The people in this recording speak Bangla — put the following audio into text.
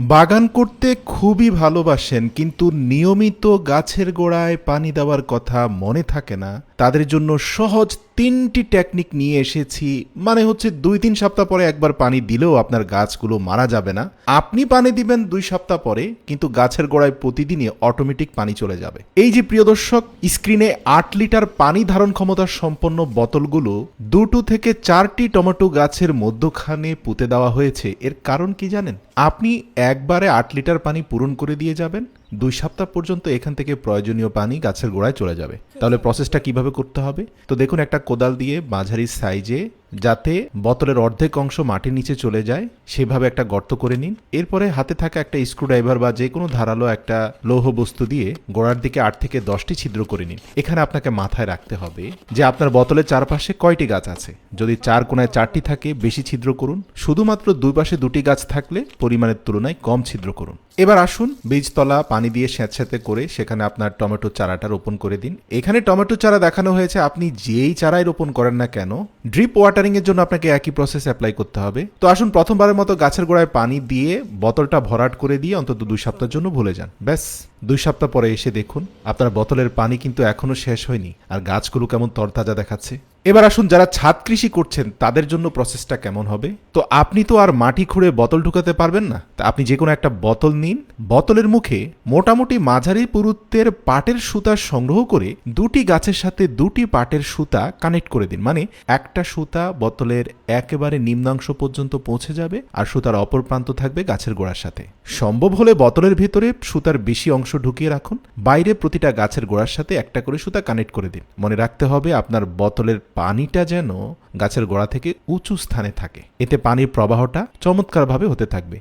বাগান করতে খুবই ভালোবাসেন কিন্তু নিয়মিত গাছের গোড়ায় পানি দেওয়ার কথা মনে থাকে না, তাদের জন্য সহজ ৩টি টেকনিক নিয়ে এসেছি। মানে হচ্ছে ২-৩ সপ্তাহ পরে একবার পানি দিলেও আপনার গাছগুলো মারা যাবে না। আপনি পানি দিবেন ২ সপ্তাহ পরে, কিন্তু গাছের গোড়ায় প্রতিদিনই অটোমেটিক পানি চলে যাবে। এই যে প্রিয় দর্শক, স্ক্রিনে ৮ লিটার পানি ধারণ ক্ষমতা সম্পন্ন বোতলগুলো ২টো থেকে ৪টি টমেটো গাছের মধ্যখানে পুঁতে দেওয়া হয়েছে। এর কারণ কি জানেন? আপনি একবারে ৮ লিটার পানি পূরণ করে দিয়ে যাবেন, ২ সপ্তাহ পর্যন্ত এখান থেকে প্রয়োজনীয় পানি গাছের গোড়ায় চলে যাবে। তাহলে প্রসেসটা কিভাবে করতে হবে? তো দেখুন, একটা কোদাল দিয়ে মাঝারি সাইজে, যাতে বোতলের অর্ধেক অংশ মাটির নিচে চলে যায় সেভাবে একটা গর্ত করে নিন। এরপরে হাতে থাকা একটা স্ক্রুড্রাইভার বা যে কোনো ধারালো একটা লৌহ বস্তু দিয়ে গোড়ার দিকে ৮ থেকে ১০টি ছিদ্র করে নিন। এখানে আপনাকে মাথায় রাখতে হবে যে আপনার বোতলের চারপাশে কয়টি গাছ আছে। যদি ৪ কোণায় ৪টি থাকে, বেশি ছিদ্র করুন। শুধুমাত্র দুই পাশে ২টি গাছ থাকলে পরিমাণের তুলনায় কম ছিদ্র করুন। এবার আসুন, বীজতলা পানি দিয়ে স্যাঁতস্যাঁতে করে সেখানে আপনার টমেটো চারাটা রোপণ করে দিন। এখানে টমেটো চারা দেখানো হয়েছে, আপনি যেই চারাই রোপণ করেন না কেন, ড্রিপ ওয়াটারিং এর জন্য আপনাকে একই প্রসেস অ্যাপ্লাই করতে হবে। তো আসুন, প্রথমবারের মতো গাছের গোড়ায় পানি দিয়ে বোতলটা ভরাট করে দিয়ে অন্তত ২ সপ্তাহের জন্য ভুলে যান। ব্যাস, ২ সপ্তাহ পরে এসে দেখুন আপনার বোতলের পানি কিন্তু এখনো শেষ হয়নি, আর গাছগুলো কেমন তরতাজা দেখাচ্ছে। এবার আসুন, যারা ছাদ কৃষি করছেন তাদের জন্য প্রসেসটা কেমন হবে। তো আপনি তো আর মাটি খুঁড়ে বোতল ঢুকাতে পারবেন না, তা আপনি যে কোনো একটা বোতল নিন। বোতলের মুখে মোটামুটি মাঝারি পুরুত্বের পাটের সুতা সংগ্রহ করে ২টি গাছের সাথে ২টি পাটের সুতা কানেক্ট করে দিন। মানে একটা সুতা বোতলের একেবারে নিম্নাংশ পর্যন্ত পৌঁছে যাবে, আর সুতার অপর প্রান্ত থাকবে গাছের গোড়ার সাথে। সম্ভব হলে বোতলের ভেতরে সুতার বেশি অংশ ঢুকিয়ে রাখুন, বাইরে প্রতিটা গাছের গোড়ার সাথে একটা করে সুতা কানেক্ট করে দিন। মনে রাখতে হবে আপনার বোতলের পানিটা যেন গাছের গোড়া থেকে উঁচু স্থানে থাকে, এতে পানির প্রবাহটা চমৎকারভাবে হতে থাকবে।